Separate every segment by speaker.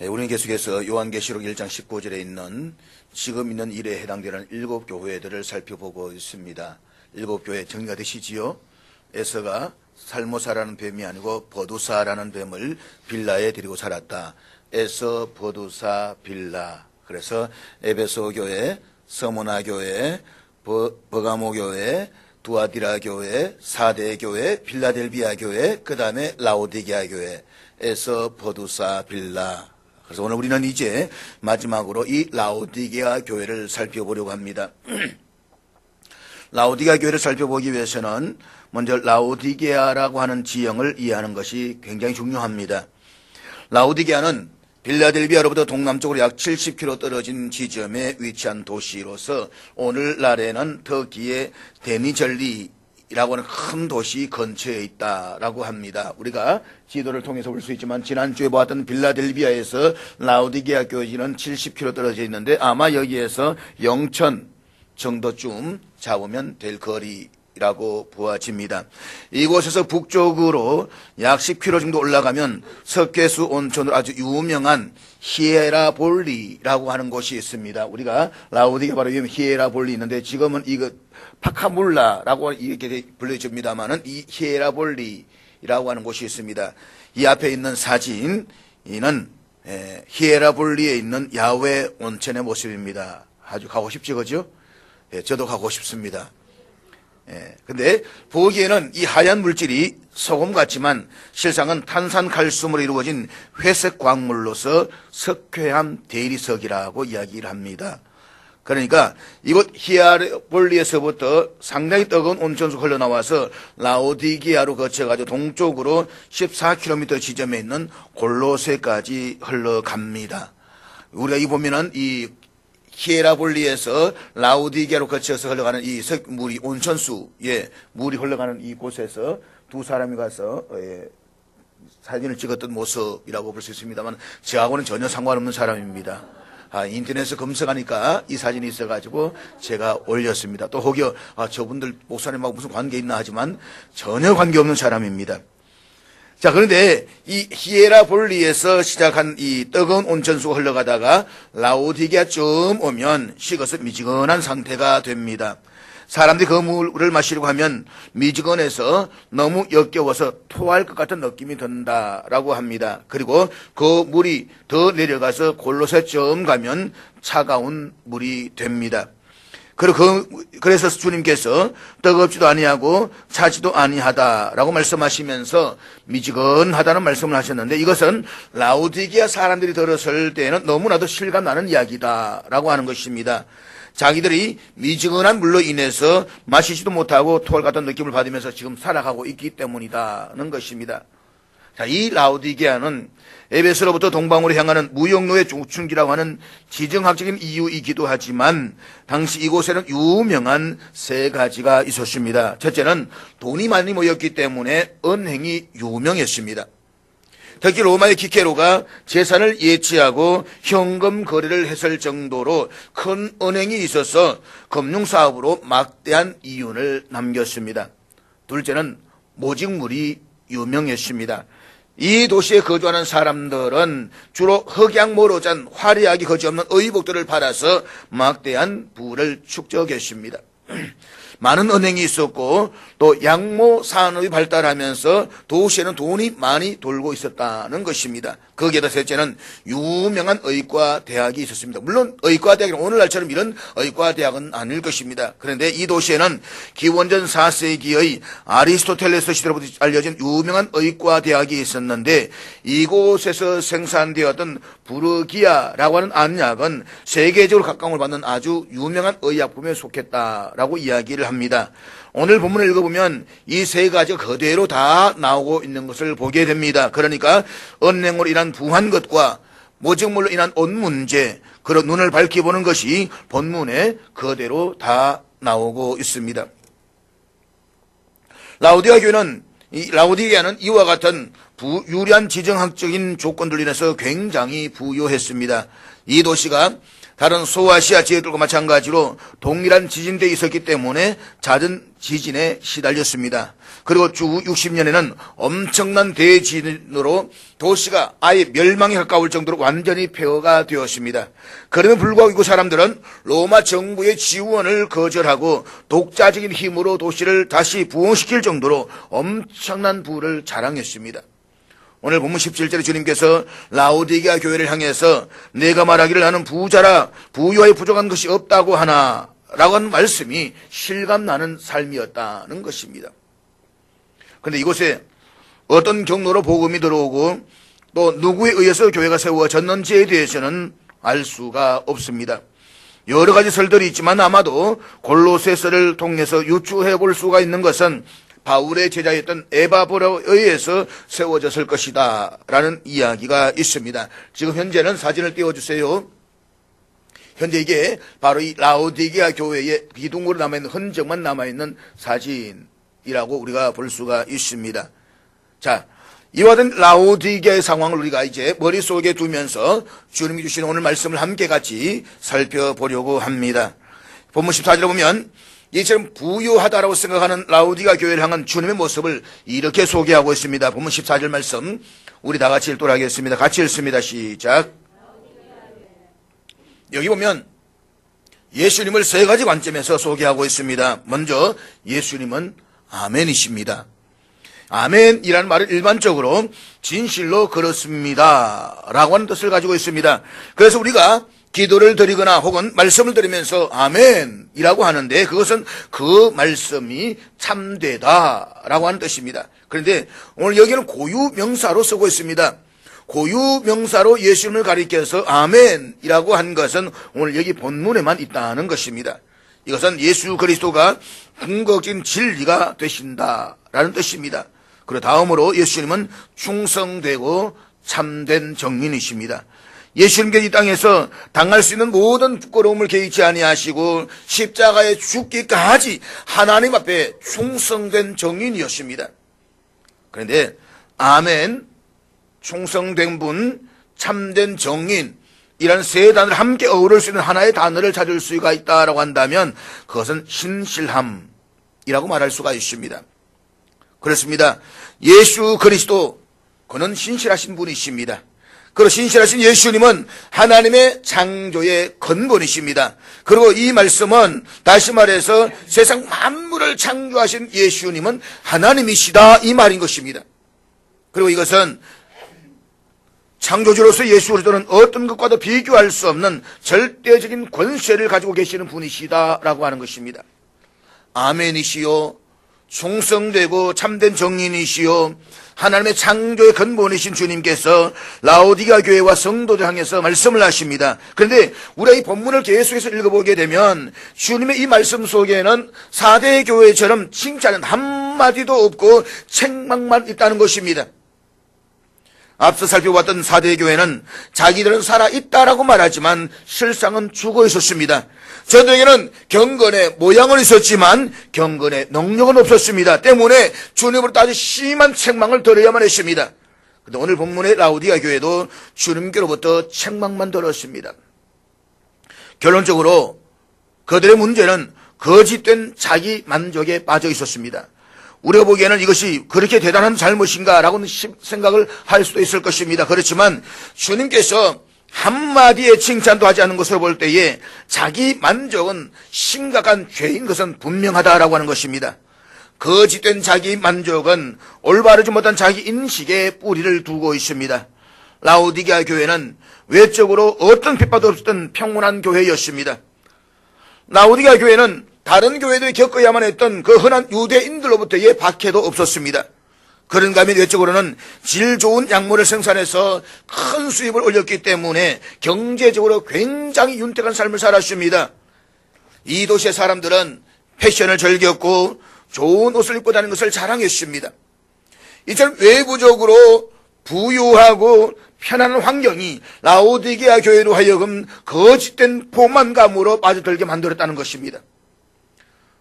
Speaker 1: 우리는 계속해서 요한계시록 1장 19절에 있는 지금 있는 일에 해당되는 7교회들을 살펴보고 있습니다. 7교회 정리가 되시지요? 에서가 살모사라는 뱀이 아니고 버두사라는 뱀을 빌라에 데리고 살았다. 에서, 버두사, 빌라. 그래서 에베소 교회, 서모나 교회, 버가모 교회, 두아디라 교회, 사대 교회, 필라델비아 교회, 그 다음에 라오디게아 교회, 에서, 버두사, 빌라. 그래서 오늘 우리는 이제 마지막으로 이 라오디게아 교회를 살펴보려고 합니다. 라오디게아 교회를 살펴보기 위해서는 먼저 라오디게아라고 하는 지형을 이해하는 것이 굉장히 중요합니다. 라오디게아는 빌라델비아로부터 동남쪽으로 약 70km 떨어진 지점에 위치한 도시로서 오늘날에는 터키의 데니절리라고 하는 큰 도시 근처에 있다라고 합니다. 우리가 지도를 통해서 볼 수 있지만 지난주에 보았던 빌라델비아에서 라오디게아 교지는 70km 떨어져 있는데 아마 여기에서 영천 정도쯤 잡으면 될 거리라고 보아집니다. 이곳에서 북쪽으로 약 10km 정도 올라가면 석회수 온천으로 아주 유명한 히에라볼리라고 하는 곳이 있습니다. 우리가 라오디게아 바로 위에 히에라볼리 있는데 지금은 이거 파카물라라고 이렇게 불려집니다만은 이 히에라볼리라고 하는 곳이 있습니다. 이 앞에 있는 사진은 히에라볼리에 있는 야외 온천의 모습입니다. 아주 가고 싶죠, 그죠? 저도 가고 싶습니다. 근데 보기에는 이 하얀 물질이 소금 같지만 실상은 탄산칼슘으로 이루어진 회색 광물로서 석회암 대리석이라고 이야기를 합니다. 그러니까 이곳 히에라볼리에서부터 상당히 뜨거운 온천수가 흘러나와서 라오디게아로 거쳐가지고 동쪽으로 14km 지점에 있는 골로새까지 흘러갑니다. 우리가 이 보면은 이 히에라볼리에서 라오디게아로 거쳐서 흘러가는 이 물이 온천수에 물이 흘러가는 이 곳에서 두 사람이 가서 사진을 찍었던 모습이라고 볼 수 있습니다만 저하고는 전혀 상관없는 사람입니다. 인터넷에 검색하니까 이 사진이 있어가지고 제가 올렸습니다. 또 혹여 저분들 목사님하고 무슨 관계 있나 하지만 전혀 관계없는 사람입니다. 자, 그런데 이 히에라볼리에서 시작한 이 뜨거운 온천수가 흘러가다가 라오디게아쯤 오면 식어서 미지근한 상태가 됩니다. 사람들이 그 물을 마시려고 하면 미지근해서 너무 역겨워서 토할 것 같은 느낌이 든다라고 합니다. 그리고 그 물이 더 내려가서 골로새쯤 가면 차가운 물이 됩니다. 그래서 주님께서 뜨겁지도 아니하고 차지도 아니하다라고 말씀하시면서 미지근하다는 말씀을 하셨는데 이것은 라오디게아 사람들이 들었을 때는 너무나도 실감나는 이야기다라고 하는 것입니다. 자기들이 미지근한 물로 인해서 마시지도 못하고 토할 같은 느낌을 받으면서 지금 살아가고 있기 때문이다는 것입니다. 자, 이 라오디게아는 에베소로부터 동방으로 향하는 무역로의 중춘기라고 하는 지정학적인 이유이기도 하지만 당시 이곳에는 유명한 세 가지가 있었습니다. 첫째는 돈이 많이 모였기 때문에 은행이 유명했습니다. 특히 로마의 키케로가 재산을 예치하고 현금 거래를 했을 정도로 큰 은행이 있어서 금융사업으로 막대한 이윤을 남겼습니다. 둘째는 모직물이 유명했습니다. 이 도시에 거주하는 사람들은 주로 흑양모로 잔 화려하게 거지없는 의복들을 팔아서 막대한 부를 축적했습니다. 많은 은행이 있었고 또 양모 산업이 발달하면서 도시에는 돈이 많이 돌고 있었다는 것입니다. 거기에다 셋째는 유명한 의과대학이 있었습니다. 물론 의과대학은 오늘날처럼 이런 의과대학은 아닐 것입니다. 그런데 이 도시에는 기원전 4세기의 아리스토텔레스 시대로부터 알려진 유명한 의과대학이 있었는데 이곳에서 생산되었던 부르기아라고 하는 안약은 세계적으로 각광을 받는 아주 유명한 의약품에 속했다라고 이야기를 합니다. 오늘 본문을 읽어보면 이 세 가지가 그대로 다 나오고 있는 것을 보게 됩니다. 그러니까 은행으로 인한 부한 것과 모직물로 인한 온 문제, 그런 눈을 밝혀보는 것이 본문에 그대로 다 나오고 있습니다. 라오디게아는 이와 같은 유리한 지정학적인 조건들로 인해서 굉장히 부유했습니다. 이 도시가 다른 소아시아 지역들과 마찬가지로 동일한 지진대에 있었기 때문에 잦은 지진에 시달렸습니다. 그리고 주 60년에는 엄청난 대지진으로 도시가 아예 멸망에 가까울 정도로 완전히 폐허가 되었습니다. 그럼에도 불구하고 이곳 사람들은 로마 정부의 지원을 거절하고 독자적인 힘으로 도시를 다시 부흥시킬 정도로 엄청난 부를 자랑했습니다. 오늘 본문 17절에 주님께서 라오디게아 교회를 향해서 내가 말하기를 나는 부자라 부유하여 부족한 것이 없다고 하나 라고 하는 말씀이 실감나는 삶이었다는 것입니다. 그런데 이곳에 어떤 경로로 복음이 들어오고 또 누구에 의해서 교회가 세워졌는지에 대해서는 알 수가 없습니다. 여러 가지 설들이 있지만 아마도 골로새서를 통해서 유추해 볼 수가 있는 것은 바울의 제자였던 에바브로에 의해서 세워졌을 것이다 라는 이야기가 있습니다. 지금 현재는 사진을 띄워주세요. 현재 이게 바로 이 라오디게아 교회의 기둥으로 남아있는 흔적만 남아있는 사진이라고 우리가 볼 수가 있습니다. 자, 이와 같은 라오디게아의 상황을 우리가 이제 머릿속에 두면서 주님이 주신 오늘 말씀을 함께 같이 살펴보려고 합니다. 본문 14절에 보면 이처럼 부유하다라고 생각하는 라오디게아 교회를 향한 주님의 모습을 이렇게 소개하고 있습니다. 본문 14절 말씀 우리 다 같이 읽도록 하겠습니다. 같이 읽습니다. 시작. 여기 보면 예수님을 세 가지 관점에서 소개하고 있습니다. 먼저 예수님은 아멘이십니다. 아멘이라는 말은 일반적으로 진실로 그렇습니다 라고 하는 뜻을 가지고 있습니다. 그래서 우리가 기도를 드리거나 혹은 말씀을 드리면서 아멘이라고 하는데 그것은 그 말씀이 참되다라고 하는 뜻입니다. 그런데 오늘 여기는 고유명사로 쓰고 있습니다. 고유명사로 예수님을 가리켜서 아멘이라고 한 것은 오늘 여기 본문에만 있다는 것입니다. 이것은 예수 그리스도가 궁극적인 진리가 되신다라는 뜻입니다. 그리고 다음으로 예수님은 충성되고 참된 정인이십니다. 예수님께서 이 땅에서 당할 수 있는 모든 부끄러움을 개의치 아니하시고 십자가에 죽기까지 하나님 앞에 충성된 정인이었습니다. 그런데 아멘, 충성된 분, 참된 정인 이라는 세 단어를 함께 어우를 수 있는 하나의 단어를 찾을 수가 있다라고 한다면 그것은 신실함이라고 말할 수가 있습니다. 그렇습니다. 예수 그리스도 그는 신실하신 분이십니다. 그리고 신실하신 예수님은 하나님의 창조의 근본이십니다. 그리고 이 말씀은 다시 말해서 세상 만물을 창조하신 예수님은 하나님이시다 이 말인 것입니다. 그리고 이것은 창조주로서 예수 그리스도는 어떤 것과도 비교할 수 없는 절대적인 권세를 가지고 계시는 분이시다라고 하는 것입니다. 아멘이시요 충성되고 참된 정인이시요 하나님의 창조의 근본이신 주님께서 라오디게아 교회와 성도들 향해서 말씀을 하십니다. 그런데 우리가 이 본문을 계속해서 읽어보게 되면 주님의 이 말씀 속에는 4대 교회처럼 칭찬은 한마디도 없고 책망만 있다는 것입니다. 앞서 살펴봤던 4대 교회는 자기들은 살아있다라고 말하지만 실상은 죽어 있었습니다. 저들에게는 경건의 모양은 있었지만 경건의 능력은 없었습니다. 때문에 주님으로부터 아주 심한 책망을 들어야만 했습니다. 그런데 오늘 본문의 라오디게아 교회도 주님께로부터 책망만 들었습니다. 결론적으로 그들의 문제는 거짓된 자기 만족에 빠져 있었습니다. 우리가 보기에는 이것이 그렇게 대단한 잘못인가라고는 생각을 할 수도 있을 것입니다. 그렇지만 주님께서 한마디의 칭찬도 하지 않는 것으로 볼 때에 자기 만족은 심각한 죄인 것은 분명하다라고 하는 것입니다. 거짓된 자기 만족은 올바르지 못한 자기 인식에 뿌리를 두고 있습니다. 라오디게아 교회는 외적으로 어떤 핍박도 없었던 평온한 교회였습니다. 라오디게아 교회는 다른 교회들이 겪어야만 했던 그 흔한 유대인들로부터의 박해도 없었습니다. 그런가 하면 외적으로는 질 좋은 약물을 생산해서 큰 수입을 올렸기 때문에 경제적으로 굉장히 윤택한 삶을 살았습니다. 이 도시의 사람들은 패션을 즐겼고 좋은 옷을 입고 다니는 것을 자랑했습니다. 이처럼 외부적으로 부유하고 편안한 환경이 라오디게아 교회로 하여금 거짓된 포만감으로 빠져들게 만들었다는 것입니다.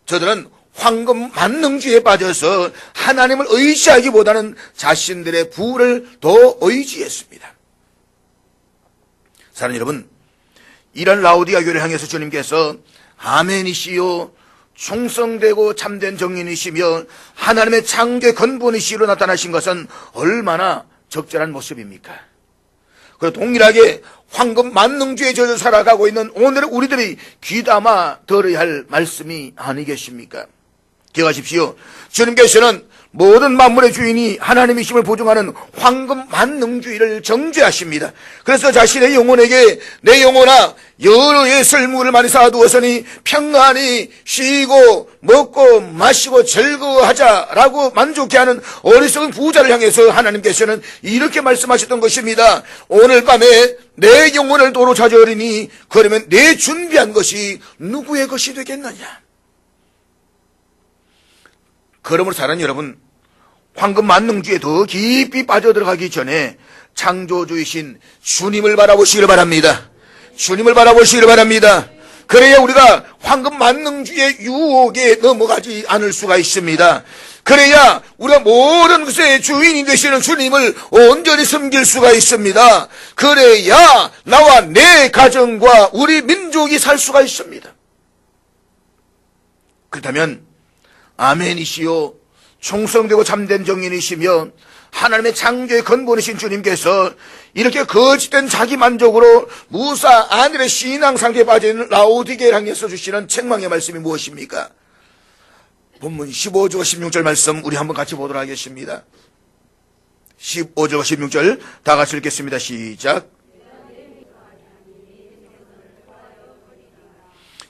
Speaker 1: 저들은 황금 만능주의에 빠져서 하나님을 의지하기보다는 자신들의 부를 더 의지했습니다. 사랑하는 여러분, 이런 라오디가 교회를 향해서 주님께서 아멘이시요 충성되고 참된 정인이시며 하나님의 창조의 근본이시로 나타나신 것은 얼마나 적절한 모습입니까? 그리고 동일하게 황금 만능주의에 젖어 살아가고 있는 오늘의 우리들이 귀담아 들어야 할 말씀이 아니겠습니까? 기억하십시오. 주님께서는 모든 만물의 주인이 하나님이심을 보증하는 황금 만능주의를 정죄하십니다. 그래서 자신의 영혼에게 내 영혼아 여러의 설물을 많이 쌓아두었으니 평안히 쉬고 먹고 마시고 즐거워하자라고 만족해 하는 어리석은 부자를 향해서 하나님께서는 이렇게 말씀하셨던 것입니다. 오늘 밤에 내 영혼을 도로 찾아오리니 그러면 내 준비한 것이 누구의 것이 되겠느냐. 그러므로 사랑하는 여러분, 황금 만능주의에 더 깊이 빠져들어가기 전에 창조주이신 주님을 바라보시기를 바랍니다. 주님을 바라보시기를 바랍니다. 그래야 우리가 황금 만능주의의 유혹에 넘어가지 않을 수가 있습니다. 그래야 우리가 모든 것의 주인이 되시는 주님을 온전히 섬길 수가 있습니다. 그래야 나와 내 가정과 우리 민족이 살 수가 있습니다. 그렇다면 아멘이시요 충성되고 참된 정인이시며 하나님의 창조의 근본이신 주님께서 이렇게 거짓된 자기 만족으로 무사 안일의 신앙 상태에 빠져있는 라오디게를 향해서 주시는 책망의 말씀이 무엇입니까? 본문 15절 16절 말씀 우리 한번 같이 보도록 하겠습니다. 15절 16절 다 같이 읽겠습니다. 시작.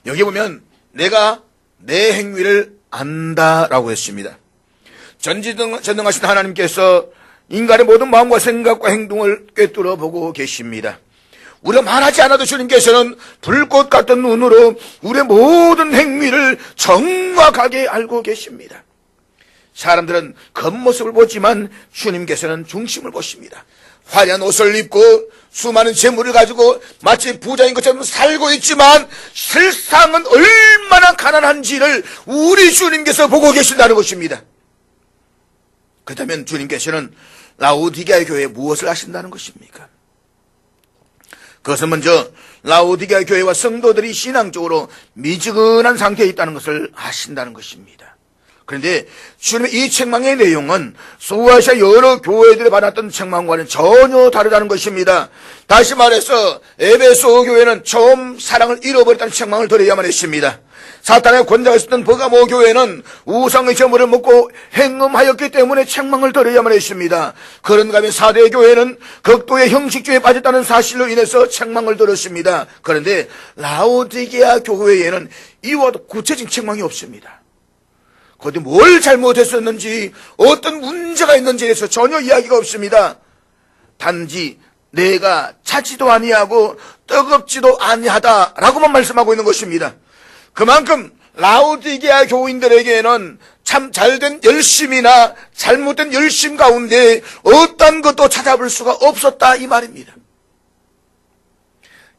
Speaker 1: 여기 보면 내가 내 행위를 안다라고 했습니다. 전능하신 하나님께서 인간의 모든 마음과 생각과 행동을 꿰뚫어 보고 계십니다. 우리가 말하지 않아도 주님께서는 불꽃 같은 눈으로 우리의 모든 행위를 정확하게 알고 계십니다. 사람들은 겉모습을 보지만 주님께서는 중심을 보십니다. 화려한 옷을 입고 수많은 재물을 가지고 마치 부자인 것처럼 살고 있지만 실상은 얼마나 가난한지를 우리 주님께서 보고 계신다는 것입니다. 그렇다면 주님께서는 라오디게아 교회에 무엇을 하신다는 것입니까? 그것은 먼저 라오디게아 교회와 성도들이 신앙적으로 미지근한 상태에 있다는 것을 아신다는 것입니다. 그런데 주님의 이 책망의 내용은 소아시아 여러 교회들이 받았던 책망과는 전혀 다르다는 것입니다. 다시 말해서 에베소 교회는 처음 사랑을 잃어버렸다는 책망을 들어야만 했습니다. 사탄의 권장을 쓰던 버가모 교회는 우상의 제물을 먹고 행음하였기 때문에 책망을 들어야만 했습니다. 그런가 하면 사대 교회는 극도의 형식주의에 빠졌다는 사실로 인해서 책망을 들었습니다. 그런데 라오디게아 교회에는 이와 구체적인 책망이 없습니다. 거기 뭘 잘못했었는지 어떤 문제가 있는지에 대해서 전혀 이야기가 없습니다. 단지 내가 차지도 아니하고 뜨겁지도 아니하다라고만 말씀하고 있는 것입니다. 그만큼 라오디게아 교인들에게는 참 잘된 열심이나 잘못된 열심 가운데 어떤 것도 찾아볼 수가 없었다 이 말입니다.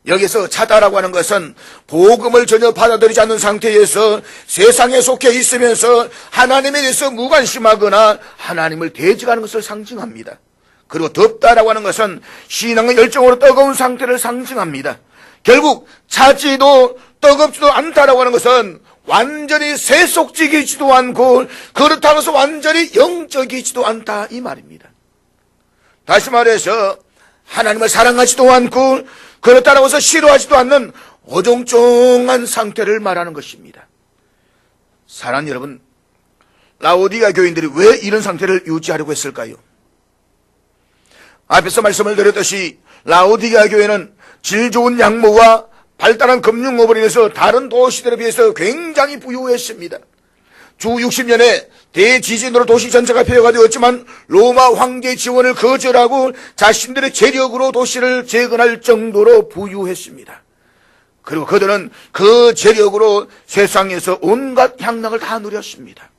Speaker 1: 여기서 차다라고 하는 것은 복음을 전혀 받아들이지 않는 상태에서 세상에 속해 있으면서 하나님에 대해서 무관심하거나 하나님을 대적하는 것을 상징합니다. 그리고 덥다라고 하는 것은 신앙의 열정으로 뜨거운 상태를 상징합니다. 결국 차지도 뜨겁지도 않다라고 하는 것은 완전히 세속적이지도 않고 그렇다고 해서 완전히 영적이지도 않다 이 말입니다. 다시 말해서 하나님을 사랑하지도 않고 그렇다고 해서 싫어하지도 않는 어정쩡한 상태를 말하는 것입니다. 사랑하는 여러분, 라오디게아 교인들이 왜 이런 상태를 유지하려고 했을까요? 앞에서 말씀을 드렸듯이 라오디게아 교회는 질 좋은 양모와 발달한 금융업을 인해서 다른 도시들에 비해서 굉장히 부유했습니다. 주 60년에 대지진으로 도시 전체가 폐허가 되었지만 로마 황제의 지원을 거절하고 자신들의 재력으로 도시를 재건할 정도로 부유했습니다. 그리고 그들은 그 재력으로 세상에서 온갖 향락을 다 누렸습니다.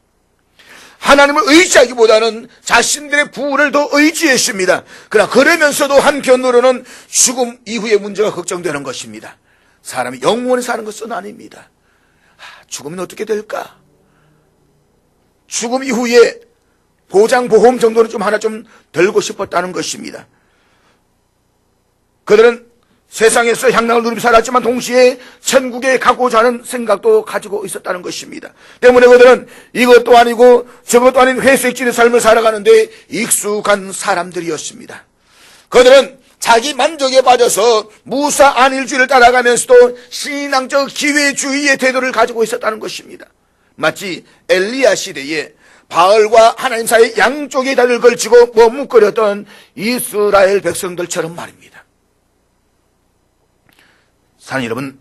Speaker 1: 하나님을 의지하기보다는 자신들의 부를 더 의지했습니다. 그러나 그러면서도 한편으로는 죽음 이후의 문제가 걱정되는 것입니다. 사람이 영원히 사는 것은 아닙니다. 죽으면 어떻게 될까? 죽음 이후에 보장보험 정도는 좀 하나 좀 들고 싶었다는 것입니다. 그들은 세상에서 향락을 누리며 살았지만 동시에 천국에 가고자 하는 생각도 가지고 있었다는 것입니다. 때문에 그들은 이것도 아니고 저것도 아닌 회색지대 삶을 살아가는데 익숙한 사람들이었습니다. 그들은 자기 만족에 빠져서 무사 안일주의를 따라가면서도 신앙적 기회주의의 태도를 가지고 있었다는 것입니다. 마치 엘리야 시대에 바알과 하나님 사이 양쪽의 다리를 걸치고 머뭇거렸던 이스라엘 백성들처럼 말입니다. 사랑하는 여러분,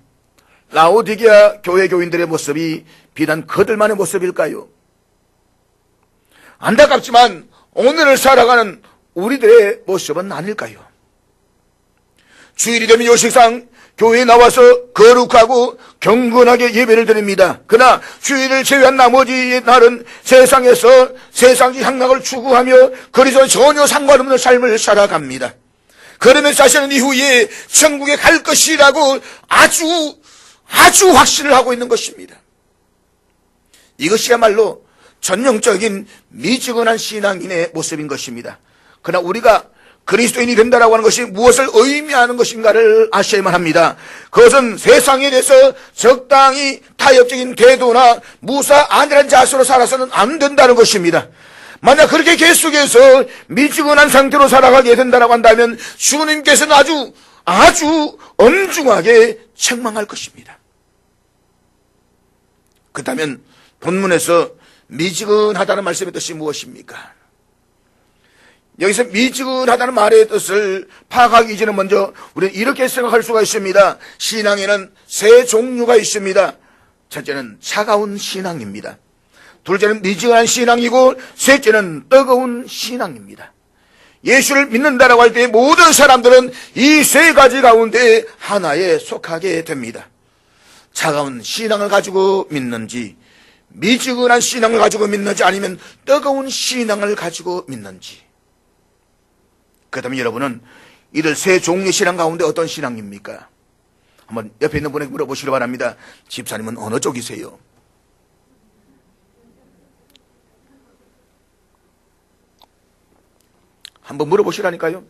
Speaker 1: 라오디게아 교회 교인들의 모습이 비단 그들만의 모습일까요? 안타깝지만 오늘을 살아가는 우리들의 모습은 아닐까요? 주일이 되면 요식상 교회에 나와서 거룩하고 경건하게 예배를 드립니다. 그러나 주일을 제외한 나머지 날은 세상에서 세상의 향락을 추구하며 그리스도와 전혀 상관없는 삶을 살아갑니다. 그러면서 자신은 이후에 천국에 갈 것이라고 아주 확신을 하고 있는 것입니다. 이것이야말로 전형적인 미지근한 신앙인의 모습인 것입니다. 그러나 우리가 그리스도인이 된다라고 하는 것이 무엇을 의미하는 것인가를 아셔야만 합니다. 그것은 세상에 대해서 적당히 타협적인 태도나 무사 안일한 자세로 살아서는 안 된다는 것입니다. 만약 그렇게 계속해서 미지근한 상태로 살아가게 된다라고 한다면 주님께서는 아주 엄중하게 책망할 것입니다. 그렇다면 본문에서 미지근하다는 말씀의 뜻이 무엇입니까? 여기서 미지근하다는 말의 뜻을 파악하기 이전에 먼저 우리는 이렇게 생각할 수가 있습니다. 신앙에는 세 종류가 있습니다. 첫째는 차가운 신앙입니다. 둘째는 미지근한 신앙이고 셋째는 뜨거운 신앙입니다. 예수를 믿는다라고 할 때 모든 사람들은 이 세 가지 가운데 하나에 속하게 됩니다. 차가운 신앙을 가지고 믿는지, 미지근한 신앙을 가지고 믿는지, 아니면 뜨거운 신앙을 가지고 믿는지. 그렇다면 여러분은 이들 세 종류의 신앙 가운데 어떤 신앙입니까? 한번 옆에 있는 분에게 물어보시기 바랍니다. 집사님은 어느 쪽이세요? 한번 물어보시라니까요.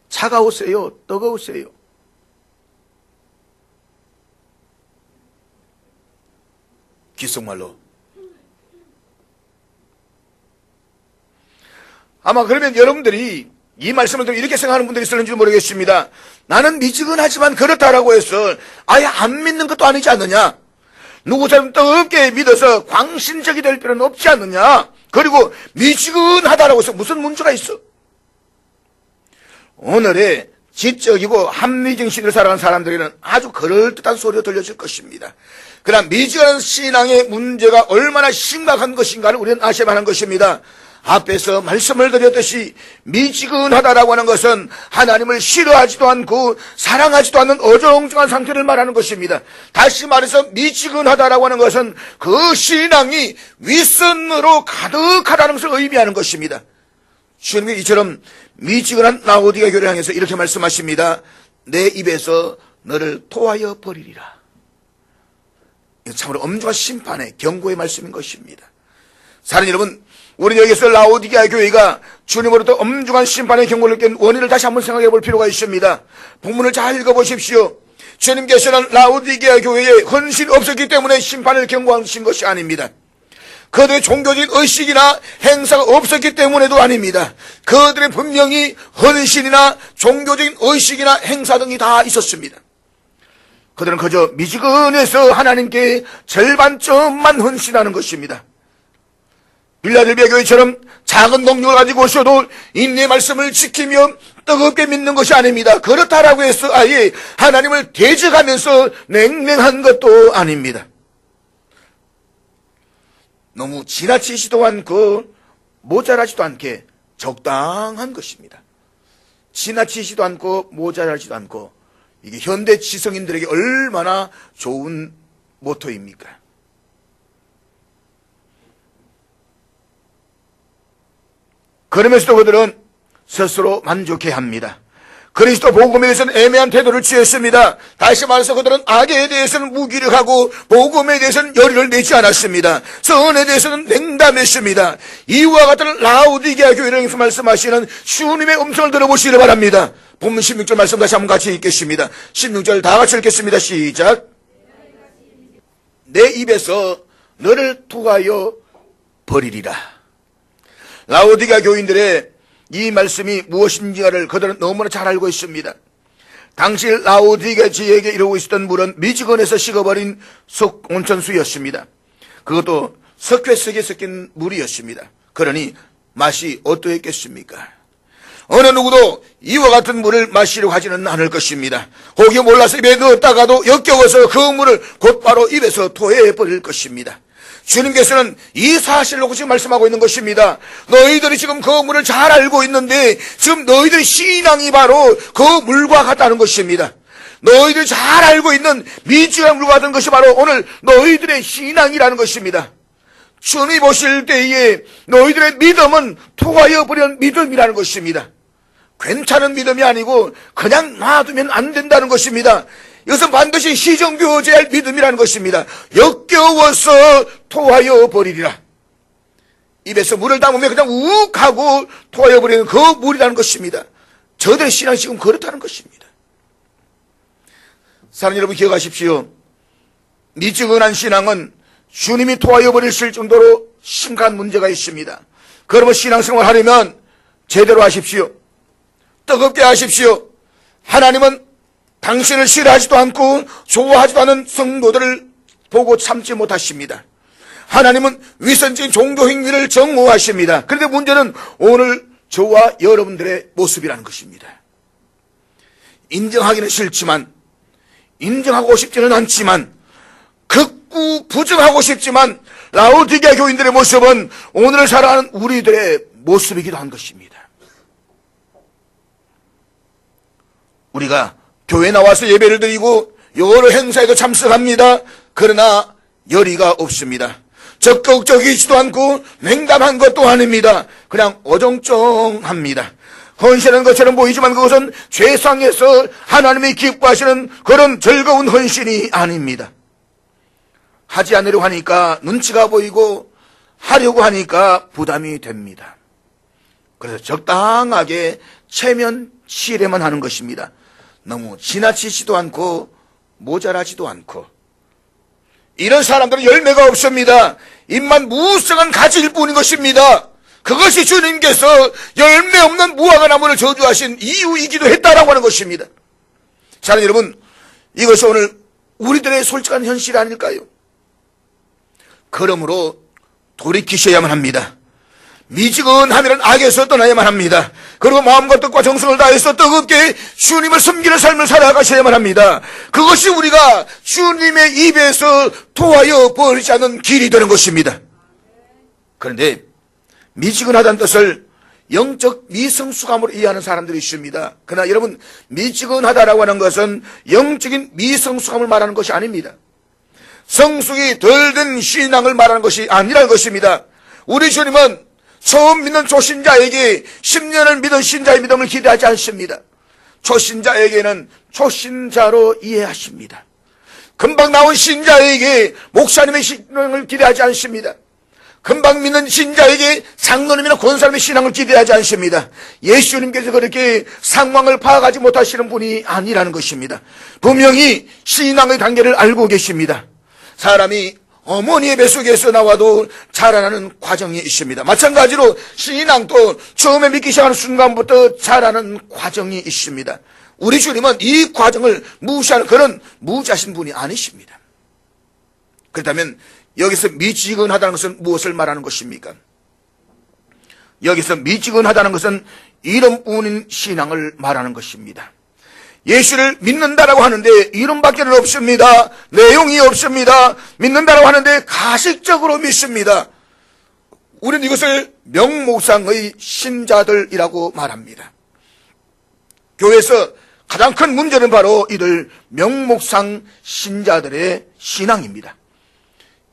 Speaker 1: 차가우세요? 뜨거우세요? 귓속말로. 아마 그러면 여러분들이 이 말씀을 듣고 이렇게 생각하는 분들이 있을는지 모르겠습니다. 나는 미지근하지만 그렇다라고 해서 아예 안 믿는 것도 아니지 않느냐? 누구처럼 뜨겁게 믿어서 광신적이 될 필요는 없지 않느냐? 그리고 미지근하다라고 해서 무슨 문제가 있어? 오늘의 지적이고 합리적인 시대를 살아가는 사람들에게는 아주 그럴듯한 소리가 들려질 것입니다. 그러나 미지근한 신앙의 문제가 얼마나 심각한 것인가를 우리는 아셔야만 하는 것입니다. 앞에서 말씀을 드렸듯이 미지근하다라고 하는 것은 하나님을 싫어하지도 않고 사랑하지도 않는 어정쩡한 상태를 말하는 것입니다. 다시 말해서 미지근하다라고 하는 것은 그 신앙이 윗선으로 가득하다는 것을 의미하는 것입니다. 주님이 이처럼 미지근한 라오디게아 교회를 향해서 이렇게 말씀하십니다. 내 입에서 너를 토하여 버리리라. 이거 참으로 엄중한 심판의 경고의 말씀인 것입니다. 사랑하는 여러분, 우리는 여기서 라오디게아 교회가 주님으로부터 엄중한 심판의 경고를 깬 원인을 다시 한번 생각해 볼 필요가 있습니다. 본문을 잘 읽어보십시오. 주님께서는 라오디게아 교회에 헌신이 없었기 때문에 심판을 경고하신 것이 아닙니다. 그들의 종교적인 의식이나 행사가 없었기 때문에도 아닙니다. 그들의 분명히 헌신이나 종교적인 의식이나 행사 등이 다 있었습니다. 그들은 그저 미지근해서 하나님께 절반쯤만 헌신하는 것입니다. 빌라델비아 교회처럼 작은 동력을 가지고 오셔도 인내의 말씀을 지키며 뜨겁게 믿는 것이 아닙니다. 그렇다라고 해서 아예 하나님을 대적하면서 냉랭한 것도 아닙니다. 너무 지나치지도 않고 모자라지도 않게 적당한 것입니다. 지나치지도 않고 모자라지도 않고, 이게 현대 지성인들에게 얼마나 좋은 모토입니까? 그러면서도 그들은 스스로 만족해야 합니다. 그리스도 복음에 대해서는 애매한 태도를 취했습니다. 다시 말해서 그들은 악에 대해서는 무기력하고 복음에 대해서는 열의를 내지 않았습니다. 선에 대해서는 냉담했습니다. 이와 같은 라오디게아 교회를 말씀하시는 주님의 음성을 들어보시기를 바랍니다. 본문 16절 말씀 다시 한번 같이 읽겠습니다. 16절 다 같이 읽겠습니다. 시작. 내 입에서 너를 토하여 버리리라. 라오디게아 교인들의 이 말씀이 무엇인지를 그들은 너무나 잘 알고 있습니다. 당시 라오디게아 지역에 이루고 있었던 물은 미지근에서 식어버린 온천수였습니다. 그것도 석회석에 섞인 물이었습니다. 그러니 맛이 어떠했겠습니까? 어느 누구도 이와 같은 물을 마시려고 하지는 않을 것입니다. 혹이 몰라서 입에 넣었다가도 역겨워서 그 물을 곧바로 입에서 토해버릴 것입니다. 주님께서는 이 사실을 놓고 지금 말씀하고 있는 것입니다. 너희들이 지금 그 물을 잘 알고 있는데 지금 너희들의 신앙이 바로 그 물과 같다는 것입니다. 너희들이 잘 알고 있는 미지근한 물과 같은 것이 바로 오늘 너희들의 신앙이라는 것입니다. 주님이 보실 때에 너희들의 믿음은 토하여 버리는 믿음이라는 것입니다. 괜찮은 믿음이 아니고 그냥 놔두면 안 된다는 것입니다. 이것은 반드시 시정되어져야 할 믿음이라는 것입니다. 역겨워서 토하여 버리리라. 입에서 물을 담으면 그냥 욱 하고 토하여 버리는 그 물이라는 것입니다. 저들의 신앙이 지금 그렇다는 것입니다. 사랑하는 여러분 기억하십시오. 미지근한 신앙은 주님이 토하여 버리실 정도로 심각한 문제가 있습니다. 그러면 신앙생활 하려면 제대로 하십시오. 뜨겁게 하십시오. 하나님은 당신을 싫어하지도 않고 좋아하지도 않은 성도들을 보고 참지 못하십니다. 하나님은 위선적인 종교 행위를 정오하십니다. 그런데 문제는 오늘 저와 여러분들의 모습이라는 것입니다. 인정하기는 싫지만, 인정하고 싶지는 않지만, 극구 부정하고 싶지만 라오디게아 교인들의 모습은 오늘 살아가는 우리들의 모습이기도 한 것입니다. 우리가 교회 나와서 예배를 드리고 여러 행사에도 참석합니다. 그러나 열의가 없습니다. 적극적이지도 않고 냉담한 것도 아닙니다. 그냥 어정쩡합니다. 헌신하는 것처럼 보이지만 그것은 죄상에서 하나님이 기뻐하시는 그런 즐거운 헌신이 아닙니다. 하지 않으려고 하니까 눈치가 보이고 하려고 하니까 부담이 됩니다. 그래서 적당하게 체면 치레만 하는 것입니다. 너무 지나치지도 않고 모자라지도 않고. 이런 사람들은 열매가 없습니다. 입만 무성한 가지일 뿐인 것입니다. 그것이 주님께서 열매 없는 무화과 나무를 저주하신 이유이기도 했다라고 하는 것입니다. 자, 여러분, 이것이 오늘 우리들의 솔직한 현실 아닐까요? 그러므로 돌이키셔야만 합니다. 미지근함이란 악에서 떠나야만 합니다. 그리고 마음과 뜻과 정성을 다해서 뜨겁게 주님을 섬기는 삶을 살아가셔야만 합니다. 그것이 우리가 주님의 입에서 토하여 버리지 않는 길이 되는 것입니다. 그런데 미지근하다는 뜻을 영적 미성숙함으로 이해하는 사람들이 있습니다. 그러나 여러분, 미지근하다라고 하는 것은 영적인 미성숙함을 말하는 것이 아닙니다. 성숙이 덜 된 신앙을 말하는 것이 아니라는 것입니다. 우리 주님은 처음 믿는 초신자에게 10년을 믿은 신자의 믿음을 기대하지 않습니다. 초신자에게는 초신자로 이해하십니다. 금방 나온 신자에게 목사님의 신앙을 기대하지 않습니다. 금방 믿는 신자에게 장로님이나 권사님의 신앙을 기대하지 않습니다. 예수님께서 그렇게 상황을 파악하지 못하시는 분이 아니라는 것입니다. 분명히 신앙의 단계를 알고 계십니다. 사람이 어머니의 뱃속에서 나와도 자라나는 과정이 있습니다. 마찬가지로 신앙도 처음에 믿기 시작하는 순간부터 자라는 과정이 있습니다. 우리 주님은 이 과정을 무시하는 그런 무지하신 분이 아니십니다. 그렇다면 여기서 미지근하다는 것은 무엇을 말하는 것입니까? 여기서 미지근하다는 것은 이름뿐인 신앙을 말하는 것입니다. 예수를 믿는다라고 하는데 이름밖에는 없습니다. 내용이 없습니다. 믿는다라고 하는데 가식적으로 믿습니다. 우리는 이것을 명목상의 신자들이라고 말합니다. 교회에서 가장 큰 문제는 바로 이들 명목상 신자들의 신앙입니다.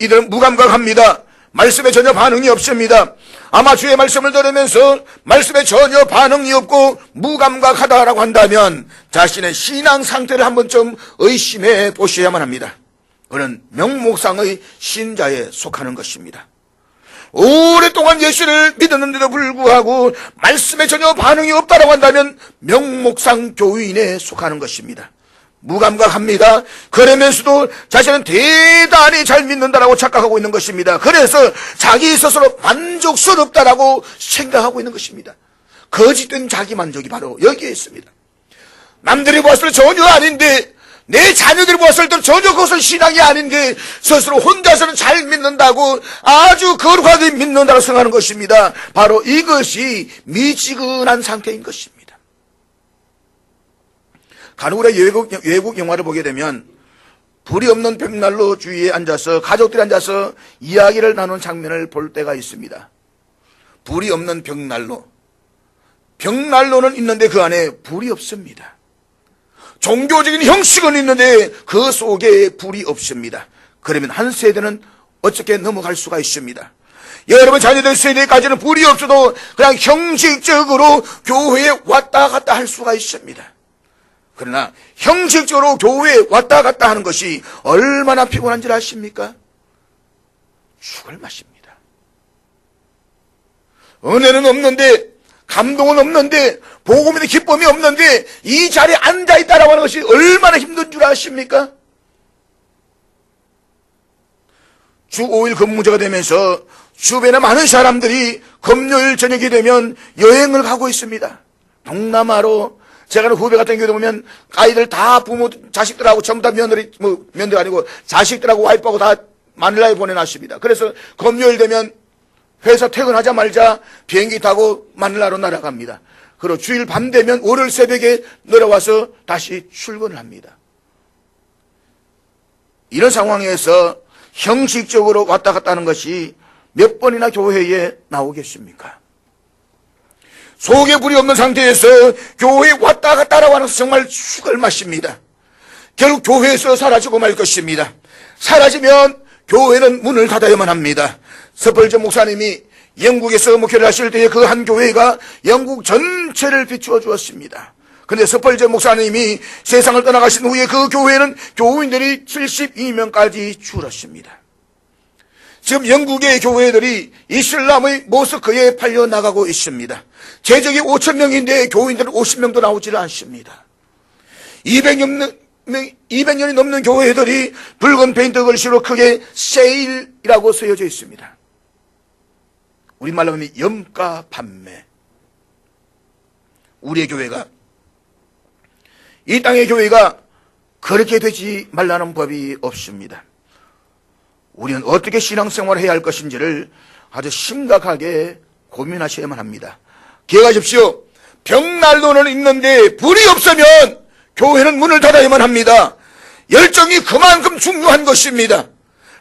Speaker 1: 이들은 무감각합니다. 말씀에 전혀 반응이 없습니다. 아마 주의 말씀을 들으면서 말씀에 전혀 반응이 없고 무감각하다라고 한다면 자신의 신앙 상태를 한번 좀 의심해 보셔야만 합니다. 그는 명목상의 신자에 속하는 것입니다. 오랫동안 예수를 믿었는데도 불구하고 말씀에 전혀 반응이 없다라고 한다면 명목상 교인에 속하는 것입니다. 무감각합니다. 그러면서도 자신은 대단히 잘 믿는다라고 착각하고 있는 것입니다. 그래서 자기 스스로 만족스럽다라고 생각하고 있는 것입니다. 거짓된 자기 만족이 바로 여기에 있습니다. 남들이 보았을 때 전혀 아닌데, 내 자녀들이 보았을 때 전혀 그것은 신앙이 아닌데 스스로 혼자서는 잘 믿는다고, 아주 거룩하게 믿는다고 생각하는 것입니다. 바로 이것이 미지근한 상태인 것입니다. 간혹 외국 영화를 보게 되면 불이 없는 벽난로 주위에 앉아서 가족들이 앉아서 이야기를 나누는 장면을 볼 때가 있습니다. 불이 없는 벽난로. 벽난로는 있는데 그 안에 불이 없습니다. 종교적인 형식은 있는데 그 속에 불이 없습니다. 그러면 한 세대는 어떻게 넘어갈 수가 있습니다. 여러분 자녀들 세대까지는 불이 없어도 그냥 형식적으로 교회에 왔다 갔다 할 수가 있습니다. 그러나 형식적으로 교회에 왔다 갔다 하는 것이 얼마나 피곤한지 아십니까? 죽을 맛입니다. 은혜는 없는데, 감동은 없는데, 복음의 기쁨이 없는데 이 자리에 앉아있다라고 하는 것이 얼마나 힘든 줄 아십니까? 주 5일 근무제가 되면서 주변에 많은 사람들이 금요일 저녁이 되면 여행을 가고 있습니다. 동남아로. 제가 후배 같은 경우도 보면 아이들 다 부모, 자식들하고 전부 다 며느리 아니고 자식들하고 와이프하고 다 마닐라에 보내놨습니다. 그래서 금요일 되면 회사 퇴근하자마자 비행기 타고 마닐라로 날아갑니다. 그리고 주일 밤 되면 월요일 새벽에 내려와서 다시 출근을 합니다. 이런 상황에서 형식적으로 왔다 갔다 하는 것이 몇 번이나 교회에 나오겠습니까? 속에 불이 없는 상태에서 교회에 왔다 갔다라고 하는 것은 정말 죽을 맛입니다. 결국 교회에서 사라지고 말 것입니다. 사라지면 교회는 문을 닫아야만 합니다. 스펄전 목사님이 영국에서 목회를 하실 때에 그 한 교회가 영국 전체를 비추어 주었습니다. 그런데 스펄전 목사님이 세상을 떠나가신 후에 그 교회는 교인들이 72명까지 줄었습니다. 지금 영국의 교회들이 이슬람의 모스크에 팔려나가고 있습니다. 재적이 5,000명인데 교인들은 50명도 나오질 않습니다. 200년이 넘는 교회들이 붉은 페인트 글씨로 크게 세일이라고 쓰여져 있습니다. 우리말로 하면 염가 판매. 우리의 교회가, 이 땅의 교회가 그렇게 되지 말라는 법이 없습니다. 우리는 어떻게 신앙생활을 해야 할 것인지를 아주 심각하게 고민하셔야만 합니다. 기억하십시오. 벽난로는 있는데 불이 없으면 교회는 문을 닫아야만 합니다. 열정이 그만큼 중요한 것입니다.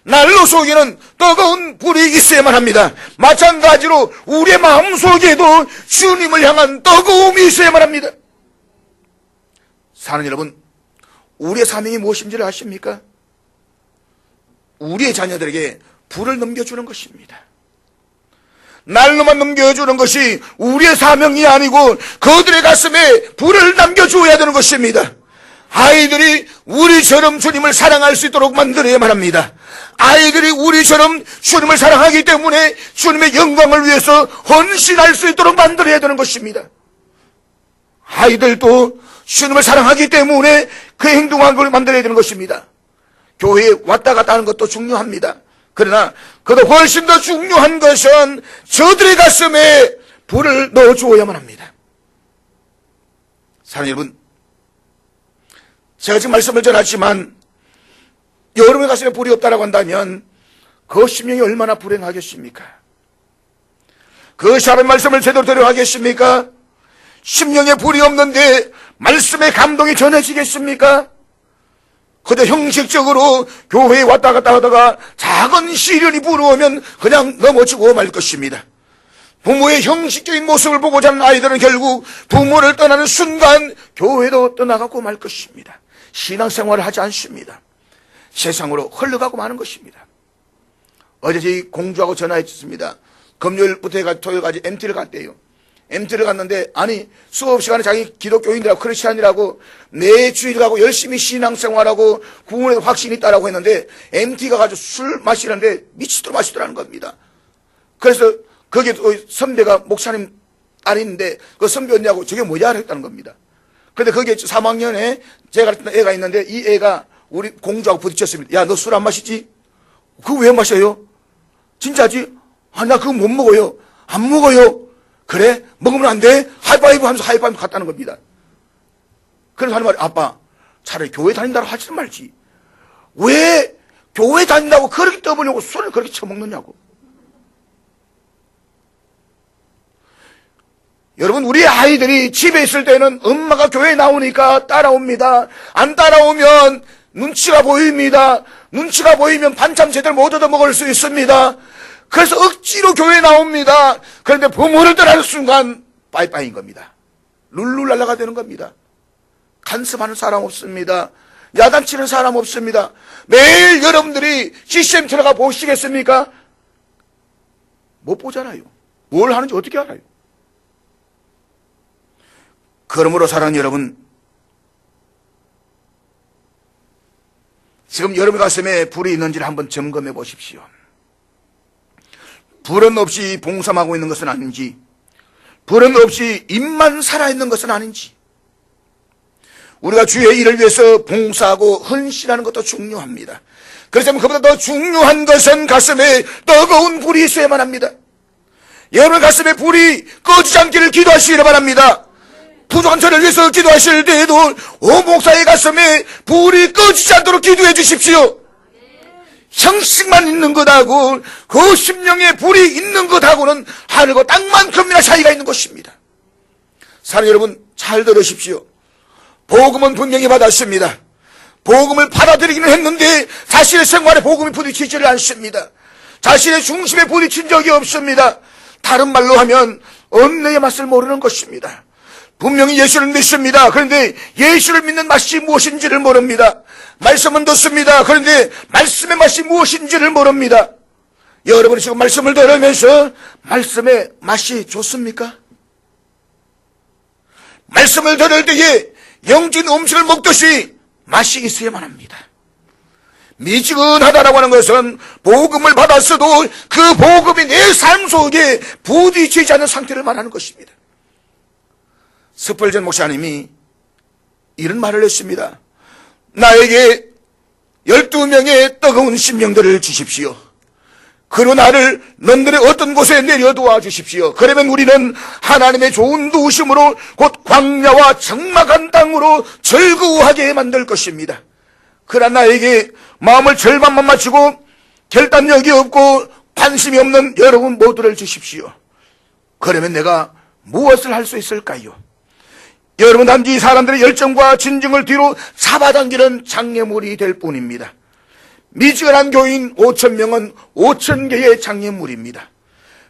Speaker 1: 난로 속에는 뜨거운 불이 있어야만 합니다. 마찬가지로 우리의 마음속에도 주님을 향한 뜨거움이 있어야만 합니다. 사는 여러분, 우리의 사명이 무엇인지를 아십니까? 우리의 자녀들에게 불을 넘겨주는 것입니다. 난로만 넘겨주는 것이 우리의 사명이 아니고 그들의 가슴에 불을 남겨주어야 되는 것입니다. 아이들이 우리처럼 주님을 사랑할 수 있도록 만들어야만 합니다. 아이들이 우리처럼 주님을 사랑하기 때문에 주님의 영광을 위해서 헌신할 수 있도록 만들어야 되는 것입니다. 아이들도 주님을 사랑하기 때문에 그 행동한 걸 만들어야 되는 것입니다. 교회에 왔다 갔다 하는 것도 중요합니다. 그러나 그도 훨씬 더 중요한 것은 저들의 가슴에 불을 넣어주어야만 합니다. 사랑하는 여러분, 제가 지금 말씀을 전하지만 여러분의 가슴에 불이 없다라고 한다면 그 심령이 얼마나 불행하겠습니까? 그 사람의 말씀을 제대로 들어하겠습니까? 심령에 불이 없는데 말씀의 감동이 전해지겠습니까? 그저 형식적으로 교회에 왔다 갔다 하다가 작은 시련이 불어오면 그냥 넘어지고 말 것입니다. 부모의 형식적인 모습을 보고 자란 아이들은 결국 부모를 떠나는 순간 교회도 떠나가고 말 것입니다. 신앙생활을 하지 않습니다. 세상으로 흘러가고 마는 것입니다. 어제 저희 공주하고 전화했습니다. 금요일부터 해가지고 토요일까지 MT를 갔대요. MT를 갔는데, 아니, 수업 시간에 자기 기독교인들하고 크리스찬이라고 매주일 가고 열심히 신앙생활하고 구원에도 확신이 있다라고 했는데, MT 가가지고 술 마시는데 미치도록 마시더라는 겁니다. 그래서 거기에 또 선배가 목사님 딸인데, 그 선배 언니하고 저게 뭐야? 했다는 겁니다. 근데 거기에 3학년에 제가 같은 애가 있는데, 이 애가 우리 공주하고 부딪혔습니다. 야, 너 술 안 마시지? 그거 왜 마셔요? 진짜지? 아, 나 그거 못 먹어요. 안 먹어요. 그래? 먹으면 안 돼? 하이파이브 하면서 하이파이브 갔다는 겁니다. 그래서 하는 말이, 아빠, 차라리 교회 다닌다고 하지 말지. 왜 교회 다닌다고 그렇게 떠보려고 술을 그렇게 처먹느냐고. 여러분, 우리 아이들이 집에 있을 때는 엄마가 교회에 나오니까 따라옵니다. 안 따라오면 눈치가 보입니다. 눈치가 보이면 반찬 제대로 못 얻어 먹을 수 있습니다. 그래서 억지로 교회에 나옵니다. 그런데 부모를 떠나는 순간 빠이빠이인 겁니다. 룰루랄라가 되는 겁니다. 간섭하는 사람 없습니다. 야단치는 사람 없습니다. 매일 여러분들이 CCM 들어가 보시겠습니까? 못 보잖아요. 뭘 하는지 어떻게 알아요? 그러므로 사랑하는 여러분, 지금 여러분 가슴에 불이 있는지를 한번 점검해 보십시오. 불은 없이 봉사하고 있는 것은 아닌지, 불은 없이 입만 살아있는 것은 아닌지, 우리가 주의 일을 위해서 봉사하고 헌신하는 것도 중요합니다. 그렇지만 그보다 더 중요한 것은 가슴에 뜨거운 불이 있어야만 합니다. 여러분 가슴에 불이 꺼지지 않기를 기도하시기를 바랍니다. 부족한 저를 위해서 기도하실 때에도 오 목사의 가슴에 불이 꺼지지 않도록 기도해 주십시오. 형식만 있는 것하고 그 심령에 불이 있는 것하고는 하늘과 땅만큼이나 차이가 있는 것입니다. 사랑하는 여러분, 잘 들으십시오. 복음은 분명히 받았습니다. 복음을 받아들이기는 했는데 자신의 생활에 복음이 부딪히지를 않습니다. 자신의 중심에 부딪힌 적이 없습니다. 다른 말로 하면 언내의 맛을 모르는 것입니다. 분명히 예수를 믿습니다. 그런데 예수를 믿는 맛이 무엇인지를 모릅니다. 말씀은 듣습니다. 그런데 말씀의 맛이 무엇인지를 모릅니다. 여러분이 지금 말씀을 들으면서 말씀의 맛이 좋습니까? 말씀을 들을 때에 영적인 음식을 먹듯이 맛이 있어야만 합니다. 미지근하다라고 하는 것은 복음을 받았어도 그 복음이 내 삶 속에 부딪히지 않는 상태를 말하는 것입니다. 스펄전 목사님이 이런 말을 했습니다. 나에게 12명의 뜨거운 심령들을 주십시오. 그리고 나를 런던의 어떤 곳에 내려놓아 주십시오. 그러면 우리는 하나님의 좋은 도우심으로 곧 광야와 적막한 땅으로 즐거워하게 만들 것입니다. 그러나 나에게 마음을 절반만 맞추고 결단력이 없고 관심이 없는 여러분 모두를 주십시오. 그러면 내가 무엇을 할 수 있을까요? 여러분 단지 이 사람들의 열정과 진정을 뒤로 잡아당기는 장애물이 될 뿐입니다. 미지근한 교인 5,000명은 5,000개의 장애물입니다.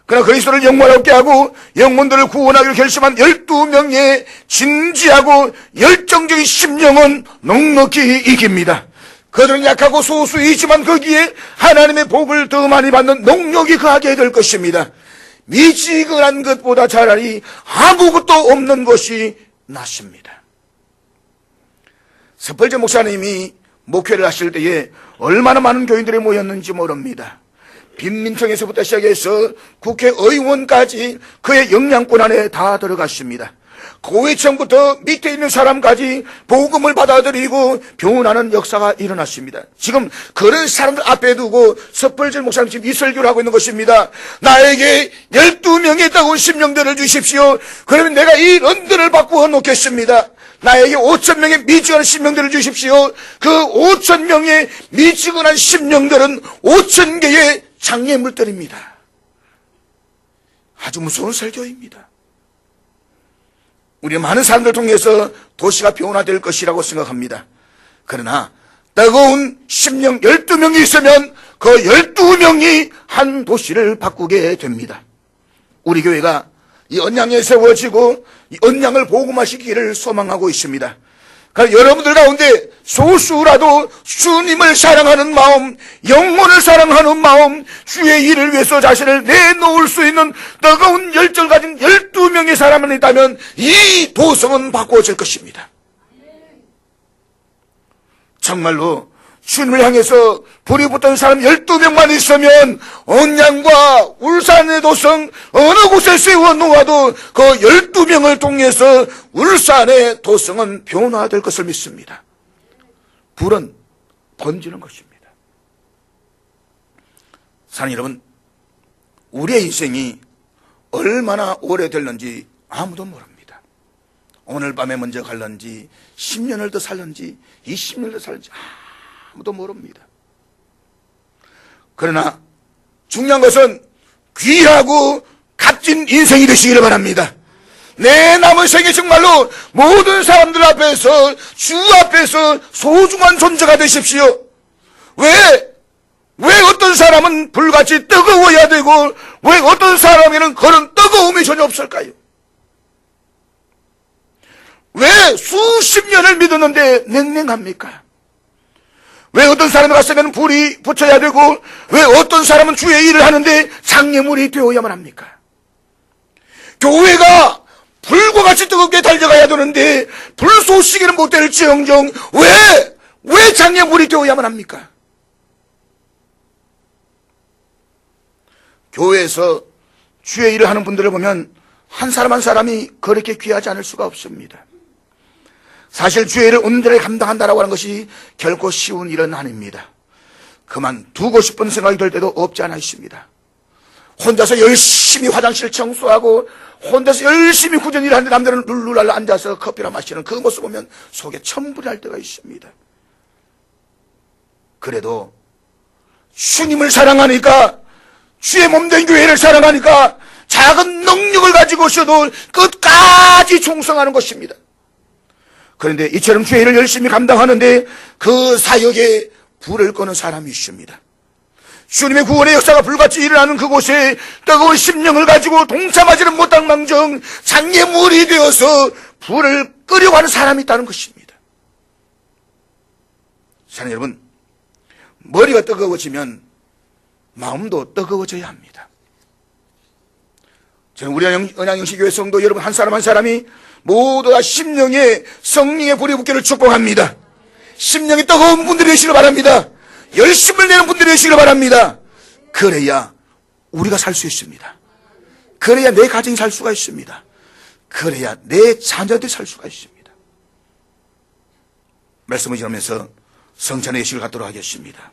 Speaker 1: 그러나 그리스도를 영광롭게 하고 영혼들을 구원하기로 결심한 12명의 진지하고 열정적인 심령은 넉넉히 이깁니다. 그들은 약하고 소수이지만 거기에 하나님의 복을 더 많이 받는 능력이 거하게 될 것입니다. 미지근한 것보다 차라리 아무것도 없는 것이 낫습니다. 스펄전 목사님이 목회를 하실 때에 얼마나 많은 교인들이 모였는지 모릅니다. 빈민청에서부터 시작해서 국회의원까지 그의 영향권 안에 다 들어갔습니다. 고위층부터 밑에 있는 사람까지 복음을 받아들이고 변하는 역사가 일어났습니다. 지금 그런 사람들 앞에 두고 스펄전 목사님 지금 이 설교를 하고 있는 것입니다. 나에게 12명의 뜨거운 심령들을 주십시오. 그러면 내가 이 런던을 바꾸어 놓겠습니다. 나에게 5,000명의 미지근한 심령들을 주십시오. 그 5,000명의 미지근한 심령들은 5,000개의 장애물들입니다. 아주 무서운 설교입니다. 우리 많은 사람들 통해서 도시가 변화될 것이라고 생각합니다. 그러나 뜨거운 심령 12명이 있으면 그 12명이 한 도시를 바꾸게 됩니다. 우리 교회가 이 언양에 세워지고 이 언양을 복음화시키기를 소망하고 있습니다. 그러니까 여러분들 가운데 소수라도 주님을 사랑하는 마음, 영혼을 사랑하는 마음, 주의 일을 위해서 자신을 내놓을 수 있는 뜨거운 열정을 가진 12명의 사람이 있다면 이 도성은 바꾸어질 것입니다. 정말로 주님을 향해서 불이 붙던 사람 12명만 있으면 언양과 울산의 도성 어느 곳에 세워 놓아도 그 12명을 통해서 울산의 도성은 변화될 것을 믿습니다. 불은 번지는 것입니다. 사랑하는 여러분, 우리의 인생이 얼마나 오래될는지 아무도 모릅니다. 오늘 밤에 먼저 갈는지 10년을 더 살는지 20년을 더 살는지 아무도 모릅니다. 그러나 중요한 것은 귀하고 값진 인생이 되시기를 바랍니다. 내 남은 생에 정말로 모든 사람들 앞에서 주 앞에서 소중한 존재가 되십시오. 왜 어떤 사람은 불같이 뜨거워야 되고 왜 어떤 사람에는 그런 뜨거움이 전혀 없을까요? 왜 수십 년을 믿었는데 냉랭합니까? 왜 어떤 사람이 갔으면 불이 붙여야 되고 왜 어떤 사람은 주의 일을 하는데 장애물이 되어야만 합니까? 교회가 불과 같이 뜨겁게 달려가야 되는데 불쏘시기는 못될지언정 왜 장애물이 되어야만 합니까? 교회에서 주의 일을 하는 분들을 보면 한 사람 한 사람이 그렇게 귀하지 않을 수가 없습니다. 사실 주의 일을 온전히 감당한다라고 하는 것이 결코 쉬운 일은 아닙니다. 그만두고 싶은 생각이 들 때도 없지 않아 있습니다. 혼자서 열심히 화장실 청소하고 혼자서 열심히 구전 일을 하는데 남들은 룰루랄라 앉아서 커피나 마시는 그 모습 보면 속에 천불이 날 때가 있습니다. 그래도 주님을 사랑하니까 주의 몸된 교회를 사랑하니까 작은 능력을 가지고 있어도 끝까지 충성하는 것입니다. 그런데 이처럼 주의 일을 열심히 감당하는데 그 사역에 불을 끄는 사람이 있습니다. 주님의 구원의 역사가 불같이 일어나는 그곳에 뜨거운 심령을 가지고 동참하지는 못한 망정 장애물이 되어서 불을 끄려고 하는 사람이 있다는 것입니다. 사랑하는 여러분, 머리가 뜨거워지면 마음도 뜨거워져야 합니다. 저는 우리 은양영시교회 성도 여러분 한 사람 한 사람이 모두 다 심령에 성령의 불이 붙기를 축복합니다. 심령이 뜨거운 분들이 되시길 바랍니다. 열심을 내는 분들이 되시길 바랍니다. 그래야 우리가 살 수 있습니다. 그래야 내 가정이 살 수가 있습니다. 그래야 내 자녀들이 살 수가 있습니다. 말씀을 지나면서 성찬의 예식을 갖도록 하겠습니다.